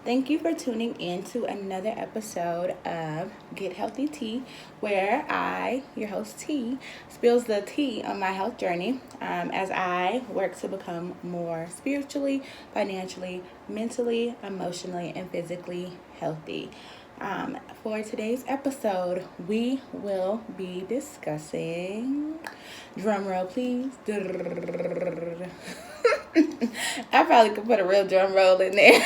Thank you for tuning in to another episode of Get Healthy Tea, where I, your host T, spills the tea on my health journey as I work to become more spiritually, financially, mentally, emotionally, and physically healthy. For today's episode, we will be discussing, drum roll please. I probably could put a real drum roll in there,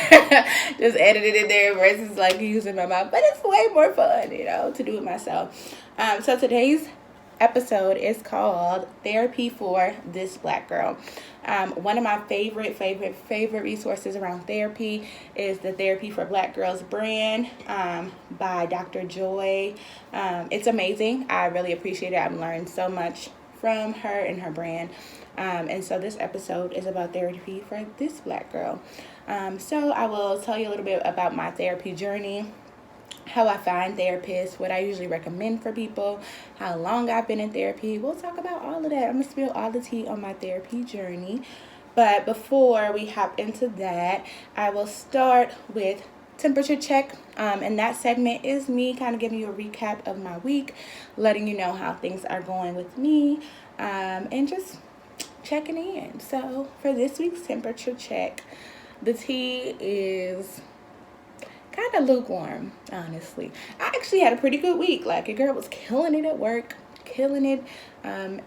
just edit it in there versus like using my mouth, but it's way more fun, to do it myself. So today's episode is called Therapy for This Black Girl. One of my favorite resources around therapy is the Therapy for Black Girls brand by Dr. Joy. It's amazing. I really appreciate it. I've learned so much from her and her brand. And so this episode is about therapy for this black girl. So I will tell you a little bit about my therapy journey, how I find therapists, what I usually recommend for people, how long I've been in therapy. We'll talk about all of that. I'm going to spill all the tea on my therapy journey. But before we hop into that, I will start with temperature check. And that segment is me kind of giving you a recap of my week, letting you know how things are going with me, and just checking in. So for this week's temperature check, the tea is kind of lukewarm, honestly. I actually had a pretty good week. Like, your girl was killing it at work, killing it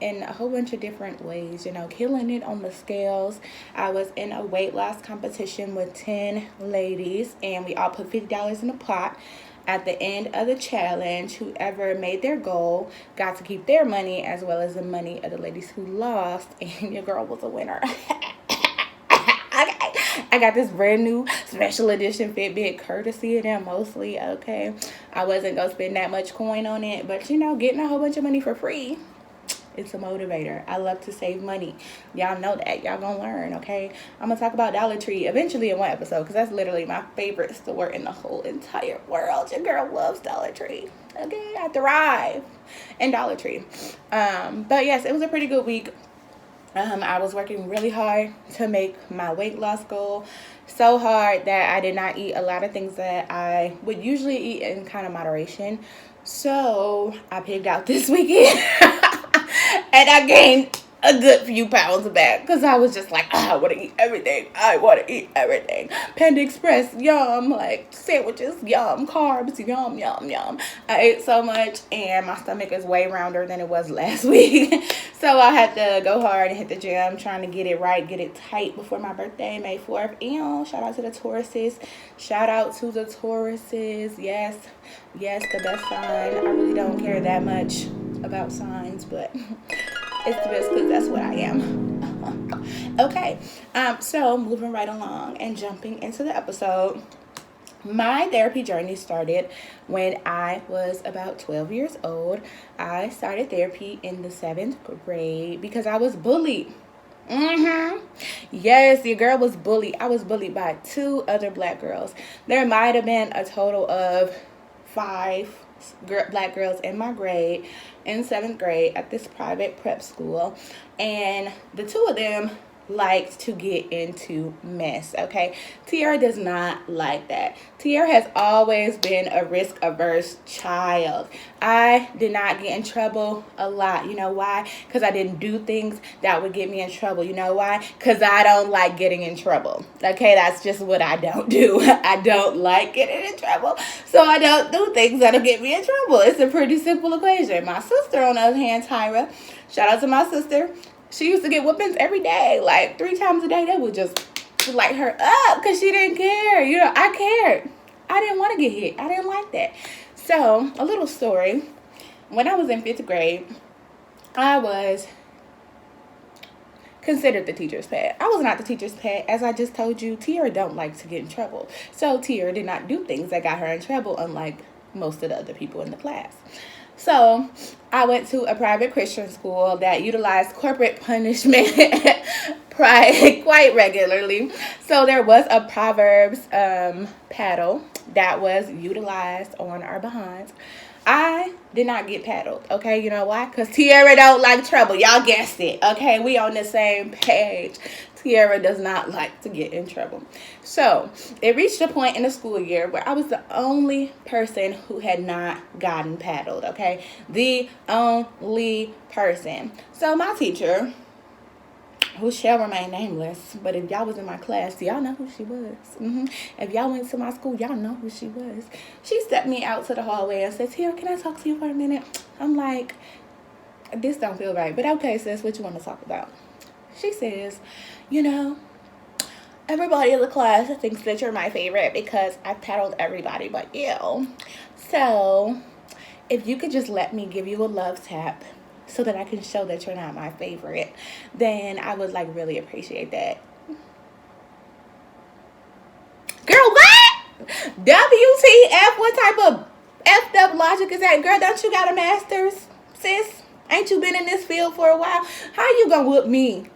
in a whole bunch of different ways, killing it on the scales. I was in a weight loss competition with 10 ladies, and we all put $50 in a pot. At the end of the challenge, whoever made their goal got to keep their money as well as the money of the ladies who lost, and your girl was a winner. I got this brand new special edition Fitbit, courtesy of them mostly, okay? I wasn't going to spend that much coin on it, but, getting a whole bunch of money for free, it's a motivator. I love to save money. Y'all know that. Y'all gonna learn, okay? I'm gonna talk about Dollar Tree eventually in one episode, because that's literally my favorite store in the whole entire world. Your girl loves Dollar Tree, okay? I thrive in Dollar Tree. But yes, it was a pretty good week. I was working really hard to make my weight loss goal, so hard that I did not eat a lot of things that I would usually eat in kind of moderation. So I pigged out this weekend. And I gained a good few pounds back because I was just like, I want to eat everything. Panda Express, yum. Like, sandwiches, yum. Carbs, yum, yum, yum. I ate so much, and my stomach is way rounder than it was last week. So I had to go hard and hit the gym, trying to get it right, get it tight before my birthday, May 4th. And shout out to the Tauruses. Yes, the best sign. I really don't care that much about signs, but it's the best because that's what I am. Okay, so moving right along and jumping into the episode. My therapy journey started when I was about 12 years old. I started therapy in the 7th grade because I was bullied. Yes, your girl was bullied. I was bullied by 2 other black girls. There might have been a total of 5 black girls in my grade in 7th grade at this private prep school, and the 2 of them liked to get into mess, okay? Tiara does not like that. Tiara has always been a risk-averse child. I did not get in trouble a lot. You know why? Because I didn't do things that would get me in trouble. You know why? Because I don't like getting in trouble. Okay, that's just what I don't do. I don't like getting in trouble, so I don't do things that'll get me in trouble. It's a pretty simple equation. My sister, on the other hand, Tyra, shout out to my sister, she used to get whoopings every day, like 3 times a day. They would just light her up because she didn't care. I cared. I didn't want to get hit. I didn't like that. So, a little story. When I was in 5th grade, I was considered the teacher's pet. I was not the teacher's pet. As I just told you, Tiara don't like to get in trouble. So, Tiara did not do things that got her in trouble, unlike most of the other people in the class. So I went to a private Christian school that utilized corporal punishment quite regularly. So there was a Proverbs paddle that was utilized on our behinds. I did not get paddled, okay? You know why? Because Tiara don't like trouble. Y'all guessed it, okay? We on the same page. Tiara does not like to get in trouble. So, it reached a point in the school year where I was the only person who had not gotten paddled, okay? The only person. So, my teacher, who shall remain nameless, but if y'all was in my class, y'all know who she was. If y'all went to my school, y'all know who she was. She stepped me out to the hallway and said, "Here, can I talk to you for a minute?" I'm like, this don't feel right, but okay, sis, what you want to talk about? She says, "You know, everybody in the class thinks that you're my favorite because I've paddled everybody but you. So, if you could just let me give you a love tap so that I can show that you're not my favorite, then I would like really appreciate that." Girl, what? WTF? What type of effed up logic is that? Girl, don't you got a master's, sis? Ain't you been in this field for a while? How you gonna whoop me?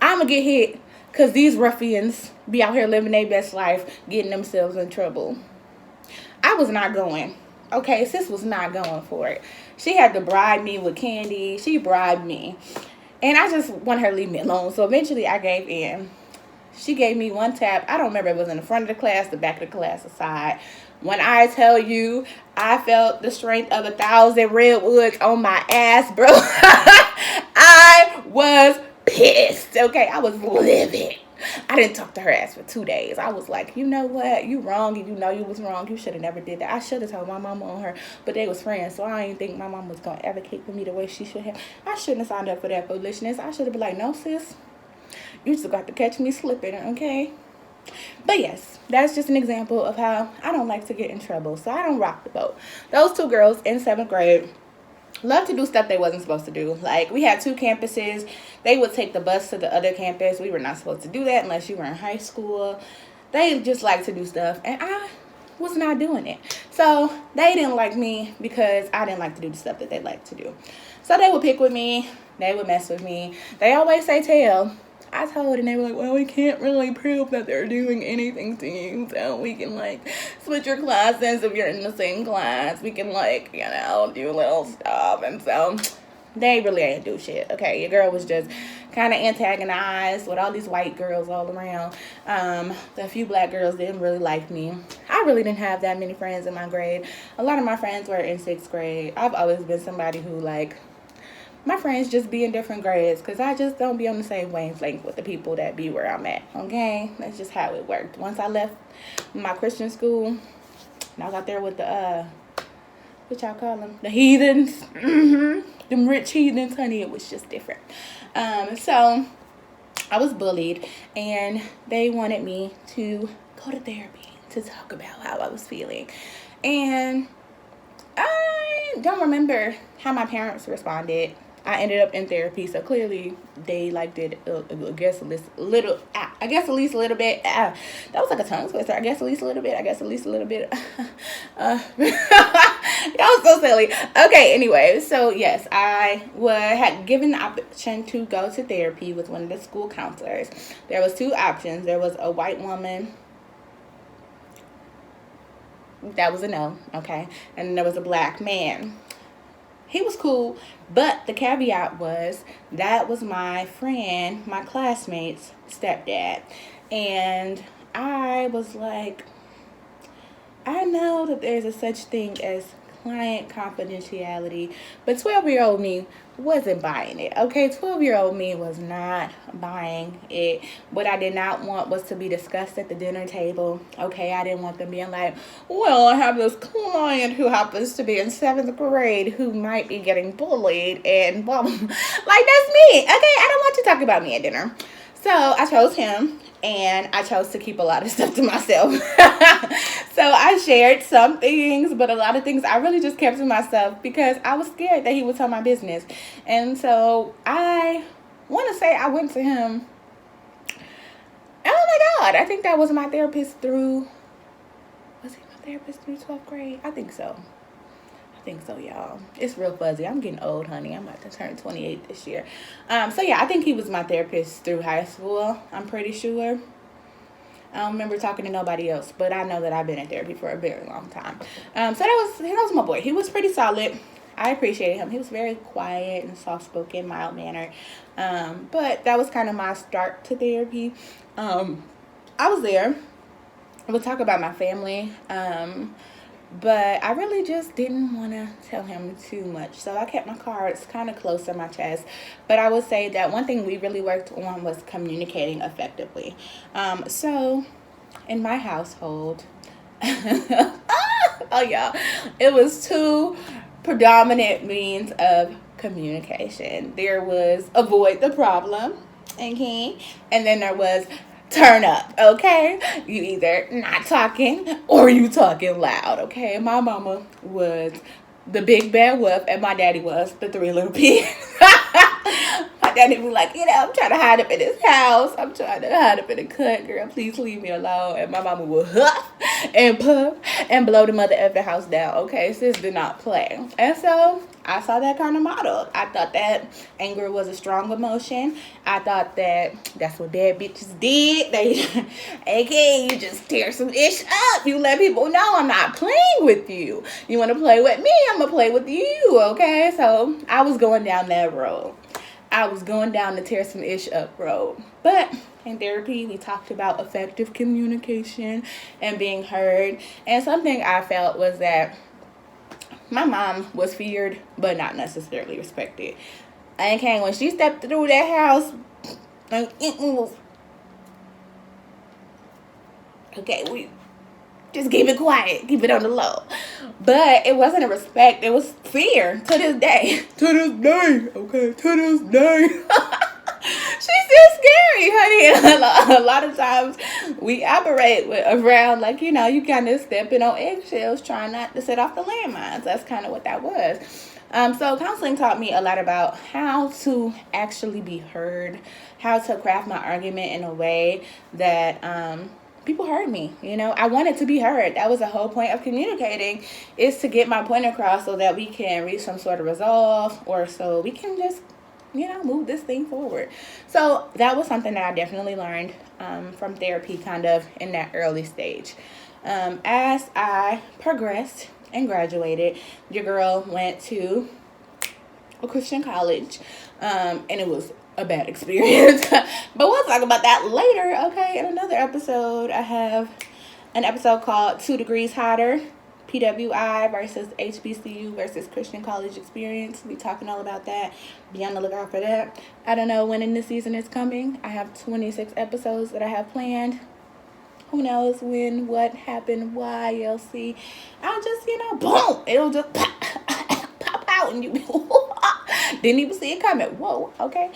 I'ma get hit because these ruffians be out here living their best life, getting themselves in trouble. I was not going. Okay, sis was not going for it. She had to bribe me with candy. She bribed me. And I just want her to leave me alone. So eventually I gave in. She gave me one tap. I don't remember if it was in the front of the class, the back of the class, the side. When I tell you, I felt the strength of 1,000 redwoods on my ass, bro. I was pissed. Okay, I was livid. I didn't talk to her ass for 2 days. I was like, you know what? You wrong, and you know you was wrong. You should have never did that. I should have told my mama on her, but they was friends, so I didn't think my mom was going to advocate for me the way she should have. I shouldn't have signed up for that foolishness. I should have been like, no, sis. You just got to catch me slipping, okay? But yes, that's just an example of how I don't like to get in trouble, so I don't rock the boat. Those two girls in 7th grade love to do stuff they wasn't supposed to do. Like, we had 2 campuses. They would take the bus to the other campus. We were not supposed to do that unless you were in high school. They just like to do stuff, and I was not doing it. So they didn't like me because I didn't like to do the stuff that they like to do. So they would pick with me. They would mess with me. They always say tail. I told, and they were like, well, we can't really prove that they're doing anything to you, so we can, like, switch your classes if you're in the same class. We can, like, you know, do little stuff. And so they really ain't do shit, okay? Your girl was just kind of antagonized with all these white girls all around. The few black girls didn't really like me. I really didn't have that many friends in my grade. A lot of my friends were in 6th grade. I've always been somebody who, like, my friends just be in different grades because I just don't be on the same wavelength with the people that be where I'm at, okay? That's just how it worked. Once I left my Christian school, and I was out there with the, what y'all call them? The heathens. Them rich heathens, honey, it was just different. So I was bullied, and they wanted me to go to therapy to talk about how I was feeling. And I don't remember how my parents responded. I ended up in therapy, so clearly they liked it. I guess at least a little bit. That was like a tongue twister. I guess at least a little bit. Y'all so silly. Okay, anyway, so yes, I had given the option to go to therapy with one of the school counselors. There was 2 options. There was a white woman. That was a no, okay? And then there was a black man. He was cool, but the caveat was that was my friend, my classmate's stepdad. And I was like, I know that there's a such thing as client confidentiality, but 12-year-old me wasn't buying it, okay? 12-year-old me was not buying it. What I did not want was to be discussed at the dinner table, okay? I didn't want them being like, well, I have this client who happens to be in 7th grade who might be getting bullied and blah, blah. Like, that's me, okay? I don't want you talking about me at dinner. So I chose him, and I chose to keep a lot of stuff to myself. So I shared some things, but a lot of things I really just kept to myself because I was scared that he would tell my business. And so I want to say I went to him. Oh my God, I think that was my therapist through, was he my therapist through 12th grade? I think so, y'all. It's real fuzzy. I'm getting old, honey. I'm about to turn 28 this year. So yeah, I think he was my therapist through high school. I'm pretty sure. I don't remember talking to nobody else, but I know that I've been in therapy for a very long time. So that was my boy. He was pretty solid. I appreciated him. He was very quiet and soft-spoken, mild-mannered. But that was kind of my start to therapy. I was there. I would talk about my family. But I really just didn't want to tell him too much. So I kept my cards kind of close to my chest. But I would say that one thing we really worked on was communicating effectively. So in my household, oh yeah, it was two predominant means of communication. There was avoid the problem, okay? And then there was turn up, okay? You either not talking or you talking loud, okay? My mama was the big bad wolf and my daddy was the three little pigs. My daddy was like, I'm trying to hide up in this house. I'm trying to hide up in the cut, girl. Please leave me alone. And my mama would huff and puff and blow the mother of the house down, okay? Sis did not play. And so I saw that kind of modeled. I thought that anger was a strong emotion. I thought that that's what bad bitches did. They, okay, you just tear some ish up. You let people know I'm not playing with you. You want to play with me? I'm going to play with you, okay? So I was going down that road. I was going down the tear some ish up road. But in therapy, we talked about effective communication and being heard. And something I felt was that my mom was feared, but not necessarily respected. And okay, when she stepped through that house, okay, we just keep it quiet, keep it on the low. But it wasn't a respect, it was fear to this day. To this day, okay, to this day. She's still scary, honey. A lot of times we operate around like, you kind of stepping on eggshells trying not to set off the landmines. That's kind of what that was. So counseling taught me a lot about how to actually be heard, how to craft my argument in a way that people heard me. I wanted to be heard. That was the whole point of communicating, is to get my point across so that we can reach some sort of resolve, or so we can just move this thing forward. So that was something that I definitely learned from therapy kind of in that early stage. As I progressed and graduated, your girl went to a Christian college, and it was a bad experience. But we'll talk about that later, okay? In another episode, I have an episode called 2 Degrees Hotter, PWI versus HBCU versus Christian college experience. We talking all about that. Be on the lookout for that. I don't know when in the season it's coming. I have 26 episodes that I have planned. Who knows when, what happened, why, you'll see. I'll just, boom, it'll just pop out and you didn't even see it coming. Whoa, okay.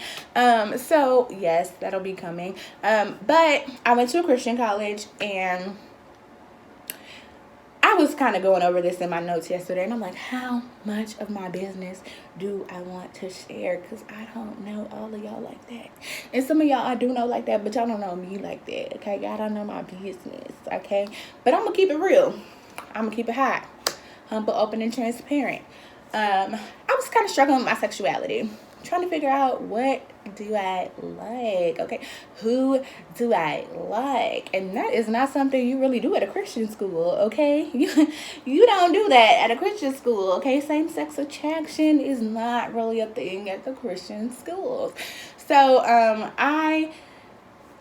So yes, that'll be coming. But I went to a Christian college, and I was kind of going over this in my notes yesterday, and I'm like, how much of my business do I want to share? Because I don't know all of y'all like that. And some of y'all I do know like that, but y'all don't know me like that, okay? Y'all don't know my business, okay? But I'm going to keep it real. I'm going to keep it hot, humble, open, and transparent. I was kind of struggling with my sexuality, trying to figure out what do I like, okay? Who do I like? And that is not something you really do at a Christian school, okay? You don't do that at a Christian school, okay? Same-sex attraction is not really a thing at the Christian schools. So I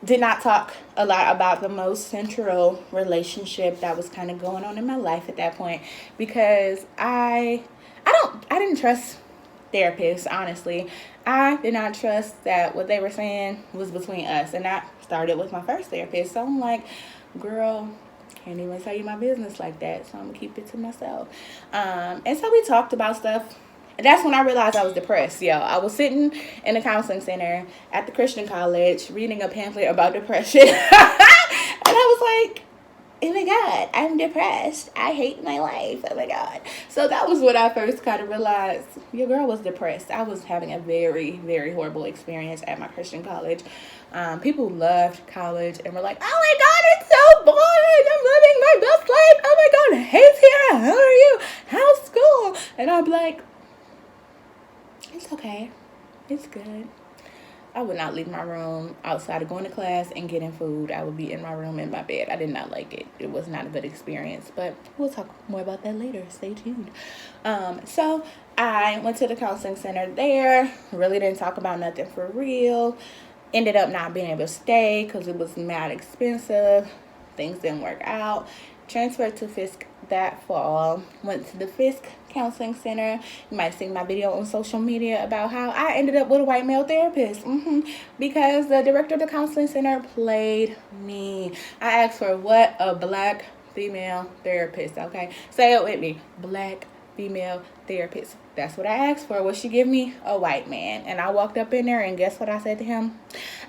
did not talk a lot about the most central relationship that was kind of going on in my life at that point, because I didn't trust therapists, honestly. I did not trust that what they were saying was between us. And that started with my first therapist. So I'm like, girl, can't even tell you my business like that. So I'm going to keep it to myself. And so we talked about stuff. And that's when I realized I was depressed, yo. I was sitting in a counseling center at the Christian college reading a pamphlet about depression. And I was like, oh my God, I'm depressed. I hate my life. Oh my God. So that was when I first kind of realized your girl was depressed. I was having a very, very horrible experience at my Christian college. People loved college and were like, oh my God, it's so boring. I'm living my best life. Oh my God, Hayes here. How are you? How's school? And I'm like, it's okay. It's good. I would not leave my room outside of going to class and getting food. I would be in my room in my bed. I did not like it. It was not a good experience, but we'll talk more about that later. Stay tuned. So I went to the counseling center there. Really didn't talk about nothing for real. Ended up not being able to stay because it was mad expensive. Things didn't work out. Transferred to Fisk that fall. Went to the Fisk Counseling Center. You might have seen my video on social media about how I ended up with a white male therapist. Because the director of the counseling center played me. I asked for what? A black female therapist. Okay, say it with me. Black female therapist. That's what I asked for. What she give me? A white man. And I walked up in there, and guess what I said to him?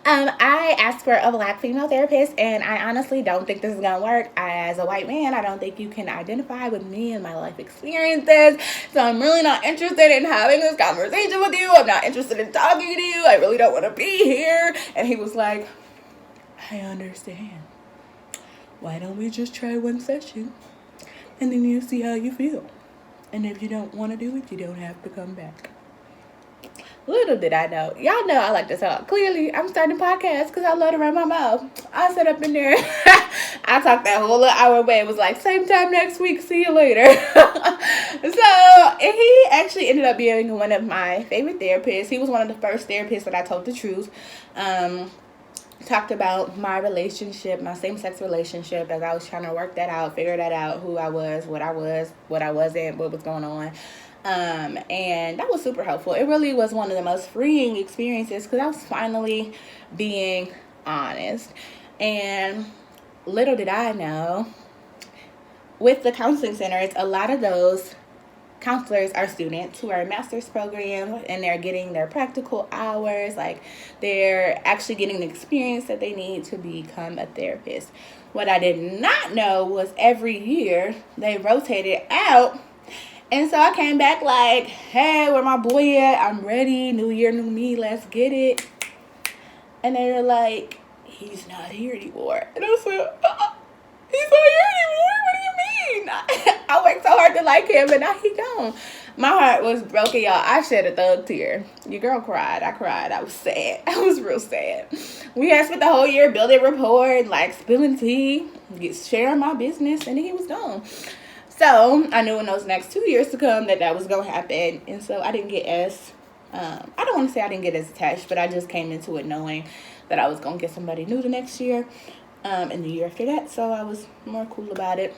I asked for a black female therapist, and I honestly don't think this is gonna work. As a white man, I don't think you can identify with me and my life experiences. So I'm really not interested in having this conversation with you. I'm not interested in talking to you. I really don't want to be here. And he was like, I understand. Why don't we just try one session, and then you see how you feel? And if you don't want to do it, you don't have to come back. Little did I know. Y'all know I like to talk. Clearly, I'm starting a podcast because I love to run my mouth. I sat up in there. I talked that whole little hour away. It was like, same time next week. See you later. So, he actually ended up being one of my favorite therapists. He was one of the first therapists that I told the truth. Talked about my relationship, my same-sex relationship, as I was trying to work that out, figure that out, who I was, what I wasn't, what was going on. And that was super helpful. It really was one of the most freeing experiences because I was finally being honest. And little did I know, with the counseling centers, a lot of those counselors are students who are in master's programs, and they're getting their practical hours. Like, they're actually getting the experience that they need to become a therapist. What I did not know was every year they rotated out. And so I came back like, hey, where my boy at? I'm ready. New year, new me. Let's get it. And they were like, he's not here anymore. And I was like, he's not here anymore? What do you mean? I worked so hard to like him, and now he gone. My heart was broken, y'all. I shed a thug tear. Your girl cried. I cried. I was sad. I was real sad. We had spent the whole year building rapport and like spilling tea, sharing my business, and then he was gone. So I knew in those next 2 years to come that was going to happen. And so I didn't get as, I don't want to say I didn't get as attached, but I just came into it knowing that I was going to get somebody new the next year and the year after that. So I was more cool about it.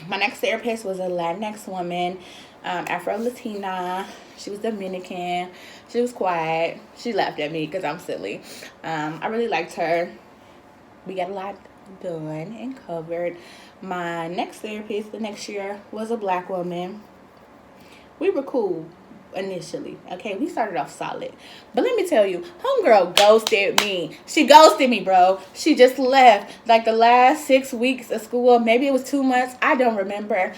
My next therapist was a Latinx woman, Afro-Latina. She was Dominican. She was quiet. She laughed at me because I'm silly. I really liked her. We got a lot done and covered. My next therapist the next year was a black woman. We were cool initially. Okay, we started off solid. But let me tell you, homegirl ghosted me. She ghosted me, bro. She just left. Like the last 6 weeks of school, maybe it was 2 months. I don't remember.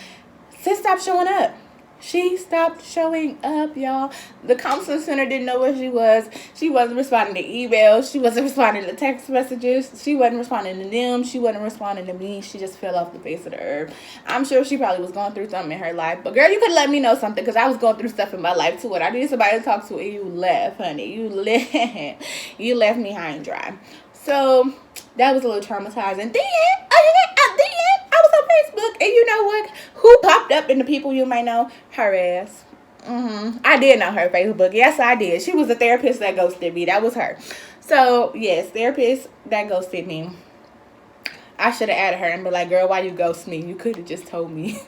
Sis stopped showing up. She stopped showing up, y'all. The counseling center didn't know where she was. She wasn't responding to emails. She wasn't responding to text messages. She wasn't responding to them. She wasn't responding to me. She just fell off the face of the earth. I'm sure she probably was going through something in her life. But, girl, you could let me know something because I was going through stuff in my life, too. And I needed somebody to talk to, and you left, honey. You left. You left me high and dry. So, that was a little traumatizing. Then, I was on Facebook, and you know what? Who popped up in the people you might know? Her ass. I did know her Facebook. Yes, I did. She was a therapist that ghosted me. That was her. So, yes, therapist that ghosted me. I should have added her and be like, girl, why you ghost me? You could have just told me.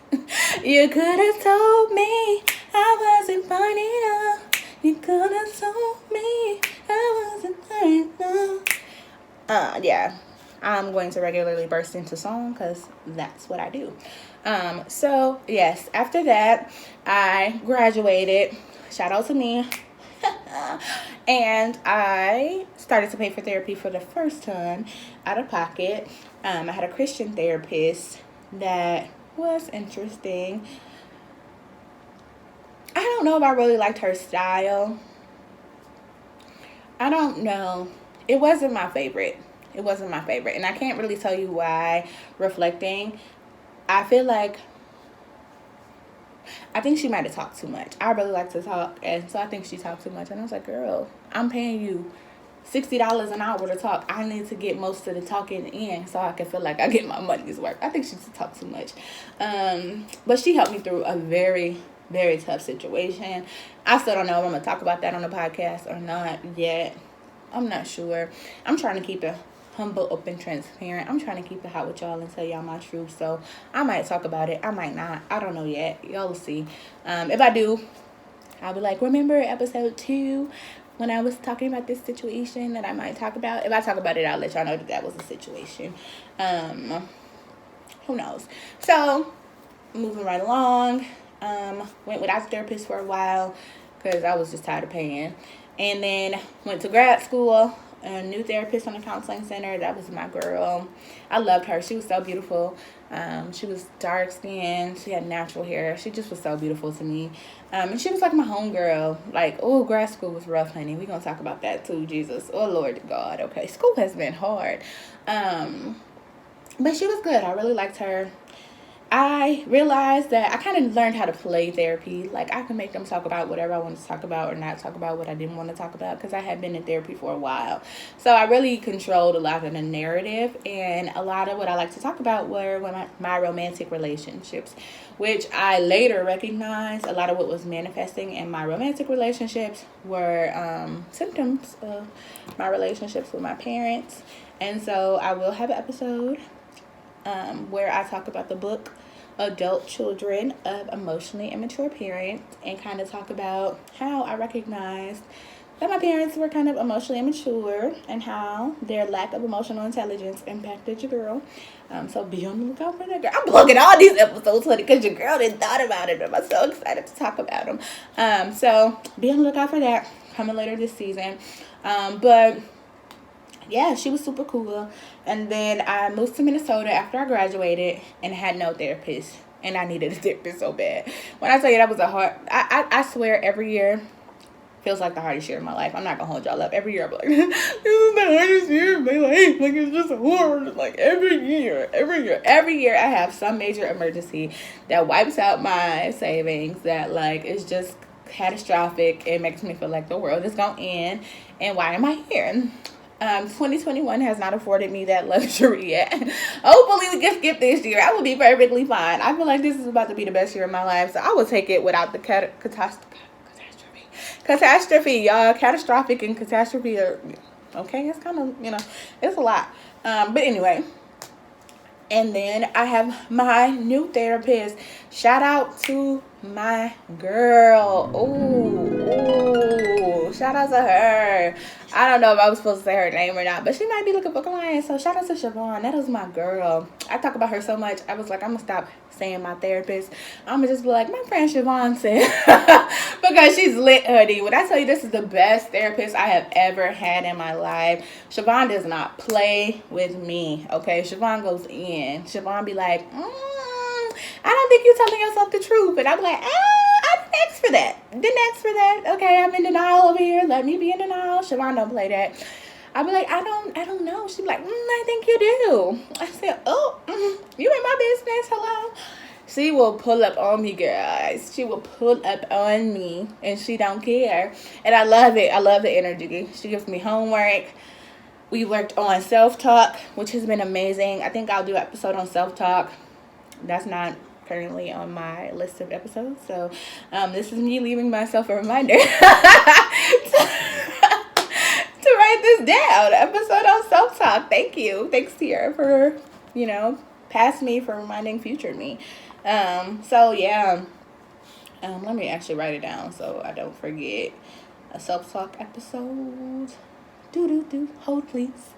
You could have told me I wasn't fine enough. You could have told me I wasn't fine enough. Yeah. I'm going to regularly burst into song because that's what I do. So, yes, after that, I graduated. Shout out to me. And I started to pay for therapy for the first time out of pocket. I had a Christian therapist that was interesting. I don't know if I really liked her style. I don't know. It wasn't my favorite. It wasn't my favorite. And I can't really tell you why. Reflecting, I feel like, I think she might have talked too much. I really like to talk. And so I think she talked too much. And I was like, girl, I'm paying you $60 an hour to talk. I need to get most of the talking in so I can feel like I get my money's worth. I think she just talks too much. But she helped me through a very, very tough situation. I still don't know if I'm going to talk about that on the podcast or not yet. I'm not sure. I'm trying to keep it humble, open, transparent. I'm trying to keep it hot with y'all and tell y'all my truth. So I might talk about it. I might not. I don't know yet. Y'all will see. If I do, I'll be like, remember episode 2 when I was talking about this situation that I might talk about? If I talk about it, I'll let y'all know that was a situation. Who knows? So, moving right along. Went without a therapist for a while because I was just tired of paying. And then went to grad school. A new therapist on the counseling center. That was my girl. I loved her. She was so beautiful. She was dark skinned. She had natural hair. She just was so beautiful to me. And she was like my homegirl. Like, oh, grad school was rough, honey. We're going to talk about that too, Jesus. Oh, Lord God. Okay, school has been hard. But she was good. I really liked her. I realized that I kind of learned how to play therapy. Like, I can make them talk about whatever I wanted to talk about or not talk about what I didn't want to talk about because I had been in therapy for a while. So I really controlled a lot of the narrative, and a lot of what I like to talk about were my romantic relationships, which I later recognized a lot of what was manifesting in my romantic relationships were symptoms of my relationships with my parents. And so I will have an episode where I talk about the book Adult Children of Emotionally Immature Parents and kind of talk about how I recognized that my parents were kind of emotionally immature and how their lack of emotional intelligence impacted your girl. So be on the lookout for that, girl. I'm plugging all these episodes, honey, because your girl didn't thought about it. I'm so excited to talk about them. So be on the lookout for that coming later this season. But yeah, she was super cool. And then I moved to Minnesota after I graduated and had no therapist. And I needed a therapist so bad. When I tell you that was a hard... I swear every year feels like the hardest year of my life. I'm not going to hold y'all up. Every year I'm like, this is the hardest year of my life. Like, it's just hard. Like, every year I have some major emergency that wipes out my savings that, like, is just catastrophic. It makes me feel like the world is going to end. And why am I here? 2021 has not afforded me that luxury yet. Hopefully we can skip this year. I will be perfectly fine. I feel like this is about to be the best year of my life, so I will take it without the catastrophe, y'all. Catastrophic and catastrophe are, okay, it's kind of, it's a lot. But anyway, and then I have my new therapist. Shout out to my girl. Ooh, shout out to her. I don't know if I was supposed to say her name or not, but she might be looking for clients. So shout out to Siobhan. That is my girl. I talk about her so much. I was like, I'm going to stop saying my therapist. I'm going to just be like, my friend Siobhan said. Because she's lit, honey. When I tell you this is the best therapist I have ever had in my life, Siobhan does not play with me. Okay, Siobhan goes in. Siobhan be like, I don't think you're telling yourself the truth. And I'm like, I didn't ask for that. Okay, I'm in denial over here. Let me be in denial. Siobhan don't play that. I'll be like, I don't know. She'd be like, I think you do. I said, you in my business? Hello? She will pull up on me, guys. She will pull up on me, and she don't care. And I love it. I love the energy. She gives me homework. We worked on self-talk, which has been amazing. I think I'll do an episode on self-talk. That's not currently on my list of episodes. So this is me leaving myself a reminder to write this down. Episode on self-talk. Thank you. Thanks, Tia, for, past me for reminding future me. So yeah, let me actually write it down so I don't forget. A self-talk episode. Hold please.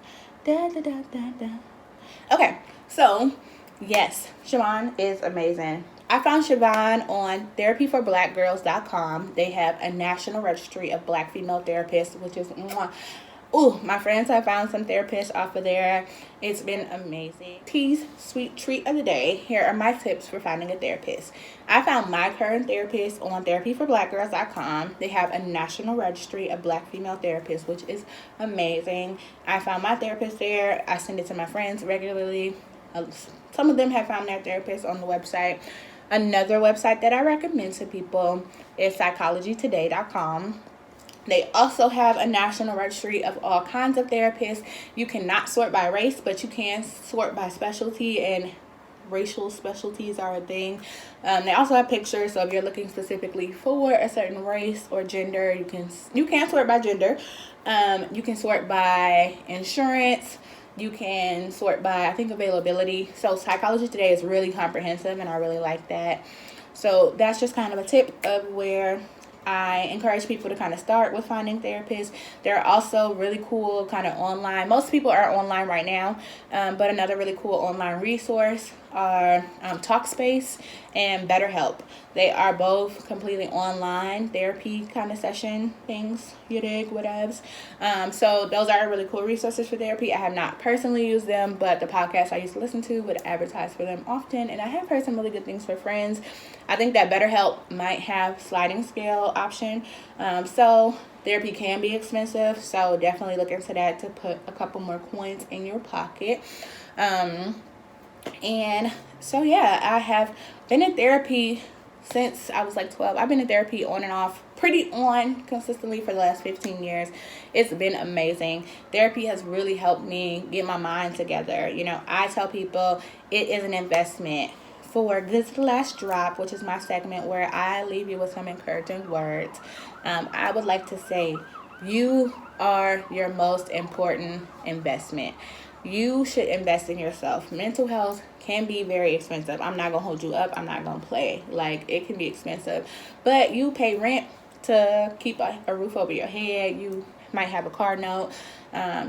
Okay, so yes, Siobhan is amazing. I found Siobhan on therapyforblackgirls.com. They have a national registry of black female therapists, which is my friends have found some therapists off of there. It's been amazing. Tea's sweet treat of the day. Here are my tips for finding a therapist. I found my current therapist on therapyforblackgirls.com. They have a national registry of black female therapists, which is amazing. I found my therapist there. I send it to my friends regularly. Some of them have found their therapist on the website. Another website that I recommend to people is psychologytoday.com. They also have a national registry of all kinds of therapists. You cannot sort by race, but you can sort by specialty, and racial specialties are a thing. They also have pictures, so if you're looking specifically for a certain race or gender, you can sort by gender. You can sort by insurance. You can sort by, I think, availability. So Psychology Today is really comprehensive, and I really like that. So that's just kind of a tip of where I encourage people to kind of start with finding therapists. There are also really cool kind of online, most people are online right now, but another really cool online resource are Talkspace and BetterHelp. They are both completely online therapy kind of session things, you dig, whatevs. So those are really cool resources for therapy. I have not personally used them, but the podcast I used to listen to would advertise for them often, and I have heard some really good things for friends. I think that BetterHelp might have sliding scale option. So therapy can be expensive, so definitely look into that to put a couple more coins in your pocket. And so yeah, I have been in therapy since I was like 12. I've been in therapy on and off, pretty on consistently for the last 15 years. It's been amazing. Therapy has really helped me get my mind together. You know, I tell people it is an investment. For this last drop, which is my segment where I leave you with some encouraging words, I would like to say you are your most important investment. You should invest in yourself. Mental health can be very expensive. I'm not going to hold you up. I'm not going to play. Like, it can be expensive. But you pay rent to keep a roof over your head. You might have a car note.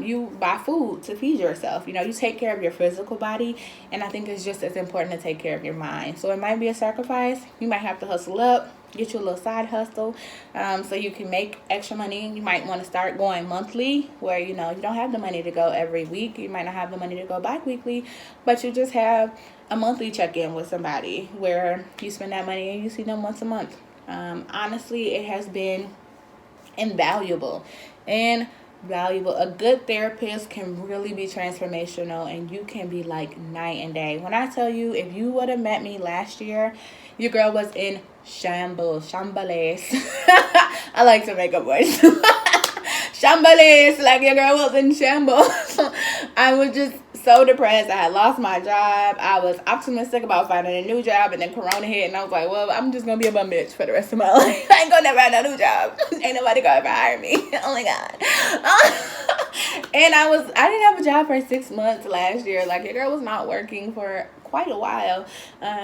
You buy food to feed yourself. You know, you take care of your physical body. And I think it's just as important to take care of your mind. So it might be a sacrifice. You might have to hustle up. Get you a little side hustle so you can make extra money. You might want to start going monthly where, you know, you don't have the money to go every week. You might not have the money to go bi-weekly, but you just have a monthly check-in with somebody where you spend that money and you see them once a month. Honestly, it has been invaluable. A good therapist can really be transformational, and you can be like night and day. When I tell you, if you would have met me last year, your girl was in shambles. I like to make a voice. Shambles, like your girl was in shambles. I was just so depressed. I had lost my job. I was optimistic about finding a new job, and then Corona hit, and I was like, well, I'm just gonna be a bum bitch for the rest of my life. I ain't gonna never have no new job. Ain't nobody gonna ever hire me. Oh my God. And I didn't have a job for 6 months last year. Like, your girl was not working for quite a while.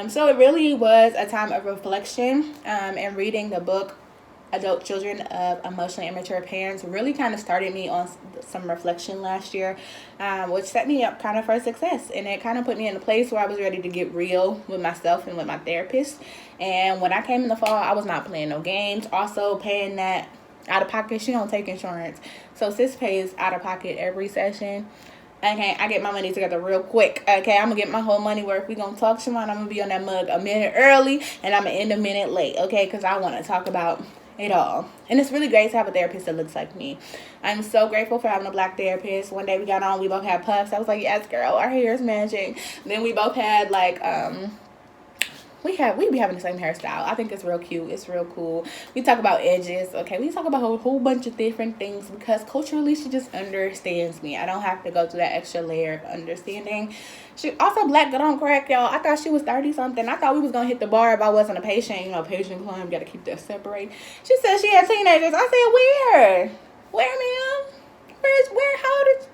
So it really was a time of reflection, and reading the book Adult Children of Emotionally Immature Parents really kind of started me on some reflection last year, which set me up kind of for success. And it kind of put me in a place where I was ready to get real with myself and with my therapist. And when I came in the fall, I was not playing no games. Also paying that out of pocket. She don't take insurance, so sis pays out of pocket every session. Okay, I get my money together real quick. Okay, I'm gonna get my whole money worth. We gonna talk, Shimon. I'm gonna be on that mug a minute early, and I'm gonna end a minute late. Okay, because I want to talk about it all. And it's really great to have a therapist that looks like me. I'm so grateful for having a black therapist. One day we got on, we both had puffs. I was like, yes, girl, our hair is matching. Then we both had like we be having the same hairstyle. I think it's real cute. It's real cool. We talk about edges. Okay, we talk about a whole bunch of different things because culturally she just understands me. I don't have to go through that extra layer of understanding. She also black, good on crack, y'all. I thought she was 30 something. I thought we was gonna hit the bar if I wasn't a patient. You know, patient client, gotta keep that separate. She said she had teenagers. I said, where, ma'am? How did?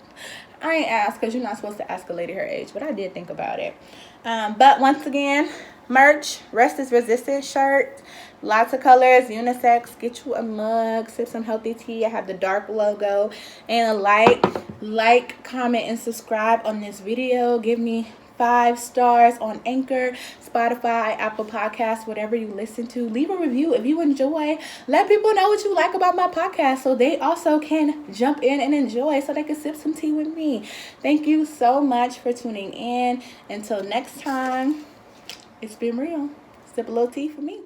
I ain't asked because you're not supposed to ask a lady her age, but I did think about it. But once again, merch, Rest is Resistance shirt, lots of colors, unisex. Get you a mug, sip some healthy tea. I have the dark logo. And like, comment, and subscribe on this video. Give me 5 stars on Anchor, Spotify, Apple Podcasts, whatever you listen to. Leave a review if you enjoy. Let people know what you like about my podcast so they also can jump in and enjoy, so they can sip some tea with me. Thank you so much for tuning in. Until next time, it's been real. Sip a little tea for me.